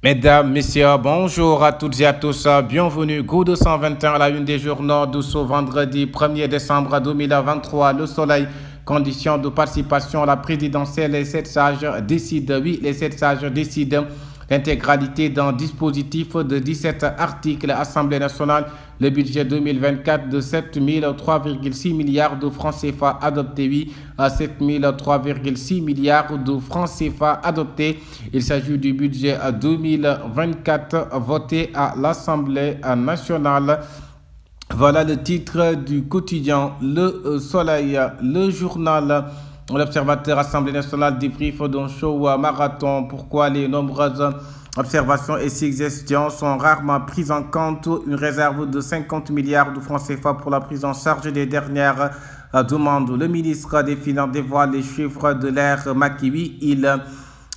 Mesdames, Messieurs, bonjour à toutes et à tous. Bienvenue, Go 221 à la une des journaux de ce vendredi 1er décembre 2023. Le soleil, conditions de participation à la présidentielle, les 7 sages décident. Oui, les 7 sages décident. L'intégralité d'un dispositif de 17 articles. Assemblée nationale, le budget 2024 de 7003,6 milliards de francs CFA adopté. Oui, à 7003,6 milliards de francs CFA adoptés. Il s'agit du budget 2024 voté à l'Assemblée nationale. Voilà le titre du quotidien Le Soleil, le journal. L'observateur Assemblée nationale débrief d'un show marathon. Pourquoi les nombreuses observations et suggestions sont rarement prises en compte. Une réserve de 50 milliards de francs CFA pour la prise en charge des dernières demandes. Le ministre des Finances dévoile les chiffres de l'ère Macky.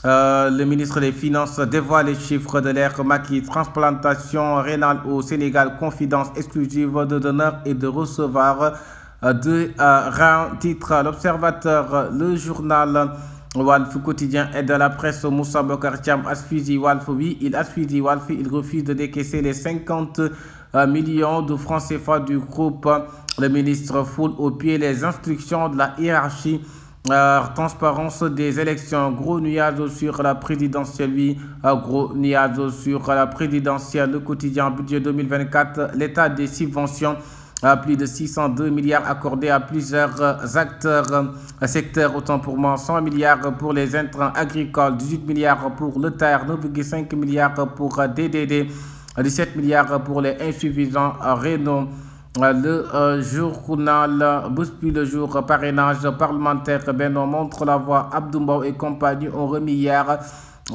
Le ministre des Finances dévoile les chiffres de l'ère Macky. Transplantation rénale au Sénégal, confidence exclusive de donneurs et de receveurs de reins. Titre l'observateur, le journal. Walf quotidien et de la presse. Moussa Bocar Thiam asphyxie Walf. Oui, il asphyxie Walf. Il refuse de décaisser les 50 millions de francs CFA du groupe. Le ministre foule au pied les instructions de la hiérarchie. Transparence des élections, gros nuage sur la présidentielle, oui, gros nuage sur la présidentielle. Le quotidien budget 2024, l'état des subventions, plus de 602 milliards accordés à plusieurs secteurs, autant pour moi, 100 milliards pour les intrants agricoles, 18 milliards pour le terre, 9,5 milliards pour DDD, 17 milliards pour les insuffisants rénaux. Le journal Bouspi le jour, parrainage parlementaire, on montre la voie. Abdoumbaou et compagnie ont remis hier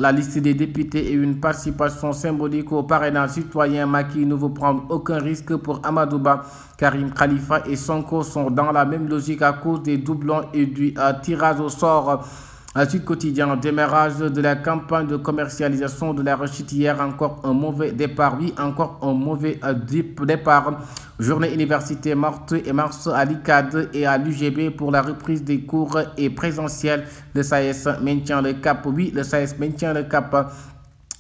la liste des députés et une participation symbolique au parrainage citoyen. Macky ne veut prendre aucun risque pour Amadouba. Karim Khalifa et Sonko sont dans la même logique à cause des doublons et du tirage au sort. Sud Quotidien, démarrage de la campagne de commercialisation de la rechute hier, encore un mauvais départ, oui, encore un mauvais départ. Journée université morte et mars à l'ICAD et à l'UGB pour la reprise des cours et présentiels. Le SAES maintient le cap, oui, le SAES maintient le cap.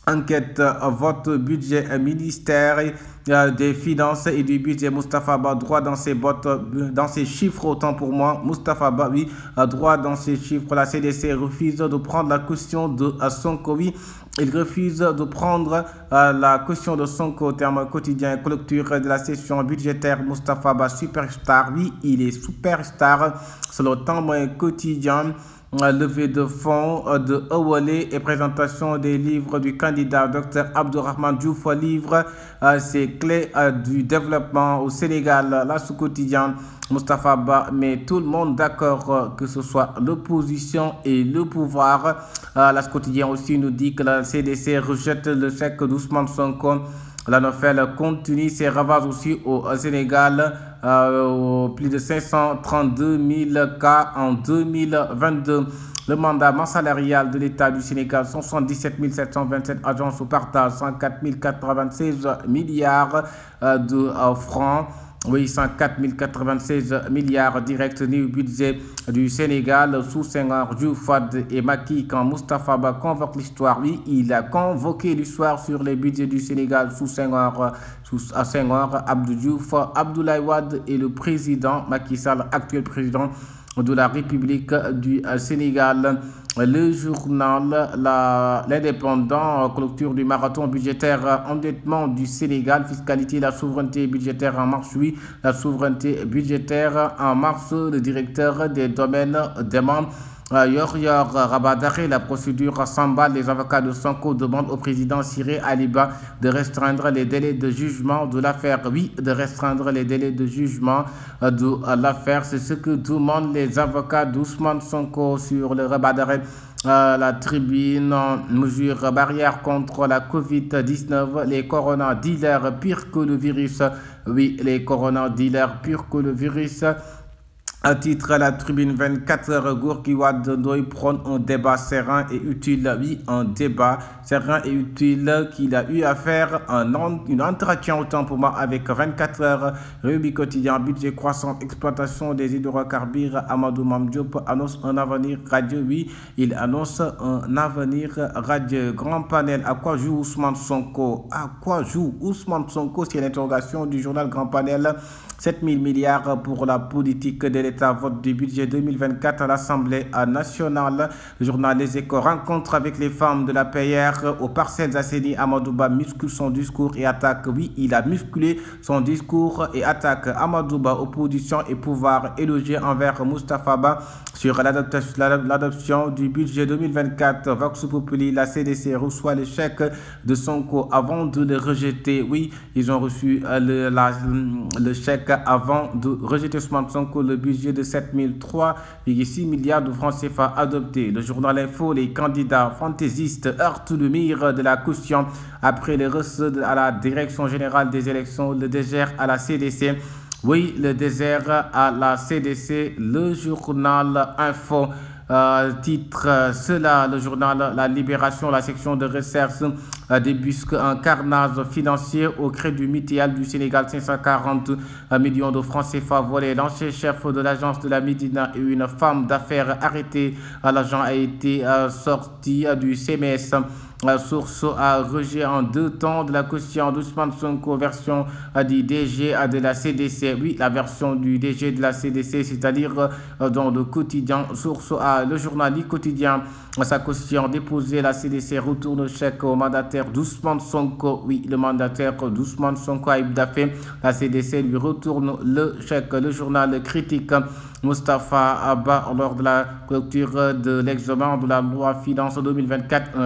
Enquête, vote, budget, ministère des Finances et du budget. Moustapha Ba, droit dans ses bottes, dans ses chiffres, autant pour moi. Moustapha Ba, oui, droit dans ses chiffres. La CDC refuse de prendre la caution de Sonko, oui. Il refuse de prendre la caution de Sonko au terme quotidien. Clôture de la session budgétaire. Moustapha Ba, superstar, oui, il est superstar. C'est le temps quotidien. Levée de fonds de Ewolé et présentation des livres du candidat Dr Abdourahmane Diouf. Livre ses clés du développement au Sénégal. Là, ce quotidien, Moustapha Ba met tout le monde d'accord, que ce soit l'opposition et le pouvoir. Là, ce quotidien aussi nous dit que la CDC rejette le chèque d'Ousmane Sonko. La nouvelle continue ses ravages aussi au Sénégal. Plus de 532 000 cas en 2022. Le mandat salarial de l'État du Sénégal, 177 727 agents sous partage, 104 096 milliards de francs. Oui, 104 096 milliards directs du budget du Sénégal sous Senghor, Diouf et Macky. Quand Moustapha Ba convoque l'histoire, oui, il a convoqué l'histoire sur les budgets du Sénégal sous Senghor, Abdou Diouf, Abdoulaye Wade et le président Macky Sall, actuel président de la République du Sénégal. Le journal L'Indépendant, clôture du marathon budgétaire, endettement du Sénégal, fiscalité, la souveraineté budgétaire en marche, oui, la souveraineté budgétaire en marche. Le directeur des domaines demande Yor rabat d'arrêt, la procédure s'emballe. Les avocats de Sonko demandent au président Siré Aliba de restreindre les délais de jugement de l'affaire. Oui, de restreindre les délais de jugement de l'affaire. C'est ce que demandent les avocats d'Ousmane Sonko sur le rabat d'arrêt. La tribune, mesure barrière contre la Covid-19, les corona dealers pire que le virus. Oui, les corona dealers pire que le virus. À titre à la tribune 24 heures, Gorgui Wade Ndoye prône un débat serein et utile. Oui, un débat serein et utile qu'il a eu à faire une entretien autant pour moi avec 24 heures. Rewmi Quotidien, budget croissant, exploitation des hydrocarbures. Amadou Mame Diop annonce un avenir radieux. Oui, il annonce un avenir radieux. Grand panel, à quoi joue Ousmane Sonko? À quoi joue Ousmane Sonko? C'est l'interrogation du journal Grand Panel. 7 000 milliards pour la politique de l'État, vote du budget 2024 à l'Assemblée nationale. Le journal Les Échos, rencontre avec les femmes de la PR aux Parcelles Assainies. Amadou Ba muscule son discours et attaque. Oui, il a musclé son discours et attaque. Amadou Ba, opposition et pouvoir élogié envers Moustapha Ba sur l'adoption du budget 2024. Vox Populi, la CDC reçoit le chèque de Sonko avant de le rejeter. Oui, ils ont reçu le chèque avant de rejeter Ousmane Sonko. Le budget de 7,3,6 milliards de francs CFA adopté. Le journal Info, les candidats fantaisistes heurtent le mur de la caution après les reçus à la direction générale des élections, le désert à la CDC. Oui, le désert à la CDC, le journal Info. Titre cela, le journal La Libération, la section de recherche débusque un carnage financier au crédit mutuel du Sénégal. 540 millions de francs CFA volés. L'ancien chef de l'agence de la Médina et une femme d'affaires arrêtée. L'agent a été sorti du CMS. Source a rejet en 2 temps de la caution d'Ousmane Sonko, version du DG de la CDC. Oui, la version du DG de la CDC, c'est-à-dire dans le quotidien. Source A, le journal du quotidien, sa caution déposée, la CDC retourne le chèque au mandataire d'Ousmane Sonko. Oui, le mandataire d'Ousmane Sonko a Ibdafé. La CDC lui retourne le chèque. Le journal critique Moustapha Abba lors de la clôture de l'examen de la loi finance 2024, un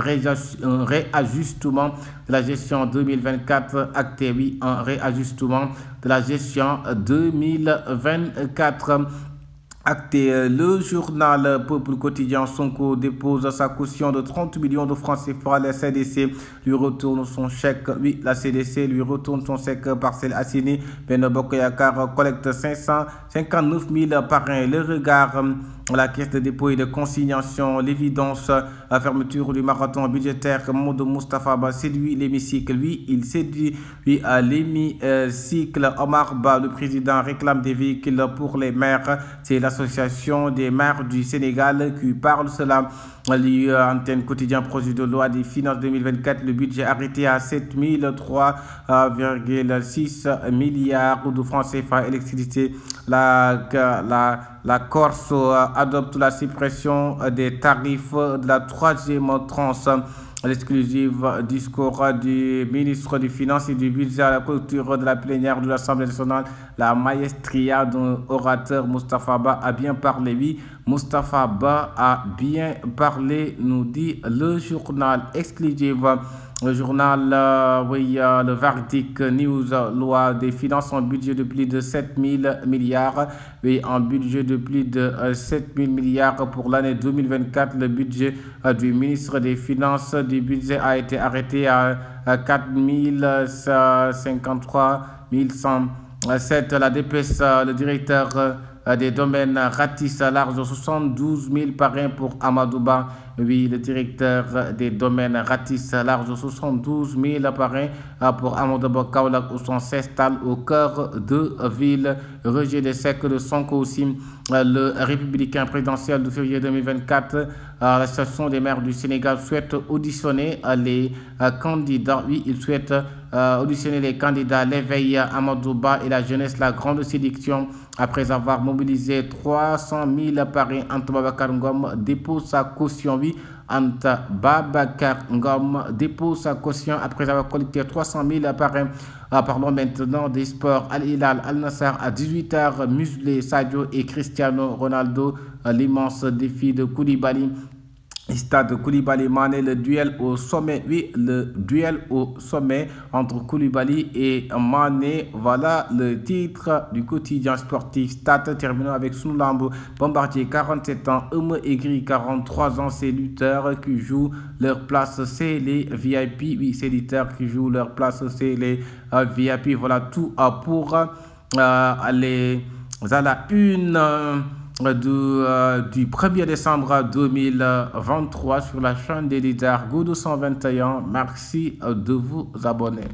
réajustement de la gestion 2024 acté. Oui, un réajustement de la gestion 2024 acté. Le journal Peuple Quotidien, Sonko dépose sa caution de 30 millions de francs CFA. La CDC lui retourne son chèque. Oui, la CDC lui retourne son chèque. Parcelles Assainies. Benno Bokk Yakaar collecte 559 000 parrains. Le regard, la caisse de dépôt et de consignation, l'évidence, la fermeture du marathon budgétaire. Mamadou Moustapha Ba séduit l'hémicycle. Lui, il séduit à l'hémicycle. Omar Ba, le président, réclame des véhicules pour les maires. C'est l'association des maires du Sénégal qui parle cela. Antenne quotidien, projet de loi des finances 2024, le budget arrêté à 7,3,6 milliards de francs CFA. Électricité, la Corse adopte la suppression des tarifs de la 3e tranche. L'exclusive discours du ministre des Finances et du Budget à la clôture de la plénière de l'Assemblée nationale. La maestria d'un orateur, Moustapha Ba a bien parlé. Oui, Moustapha Ba a bien parlé, nous dit le journal exclusif. Le journal, le verdict news, loi des finances en budget de plus de 7 000 milliards. Oui, en budget de plus de 7 000 milliards pour l'année 2024. Le budget du ministre des Finances du budget a été arrêté à 4 053 107. La DPS, le directeur des domaines ratisse à large 72 000 parrains pour Amadou Ba. Oui, le directeur des domaines ratisse à large 72 000 parrains pour Amadou Ba. Kaolack où on s'installe au cœur de ville. Rejet des chèques de Sonko aussi. Le républicain présidentiel de février 2024, l'association des maires du Sénégal souhaite auditionner les candidats. Oui, il souhaite auditionner les candidats. L'éveil, Amadou Ba et la jeunesse, la grande séduction. Après avoir mobilisé 300 000 parrains, Anta Babacar Ngom dépose sa caution. Oui, Anta Babacar Ngom dépose sa caution après avoir collecté 300 000 parrains. Parlons maintenant des sports. Al Hilal, Al Nassr à 18h, muselé Sadio et Cristiano Ronaldo. L'immense défi de Koulibaly. Stade Koulibaly Mané, le duel au sommet. Oui, le duel au sommet entre Koulibaly et Mané. Voilà le titre du quotidien sportif. Stade terminant avec Sunlambo. Bombardier 47 ans, Eumeu Aigri 43 ans. Ces lutteurs qui jouent leur place, c'est les VIP. Oui, ces lutteurs qui jouent leur place, c'est les VIP. Voilà tout pour les à la une du 1er décembre 2023 sur la chaîne des leaders Goudou 121. Merci de vous abonner.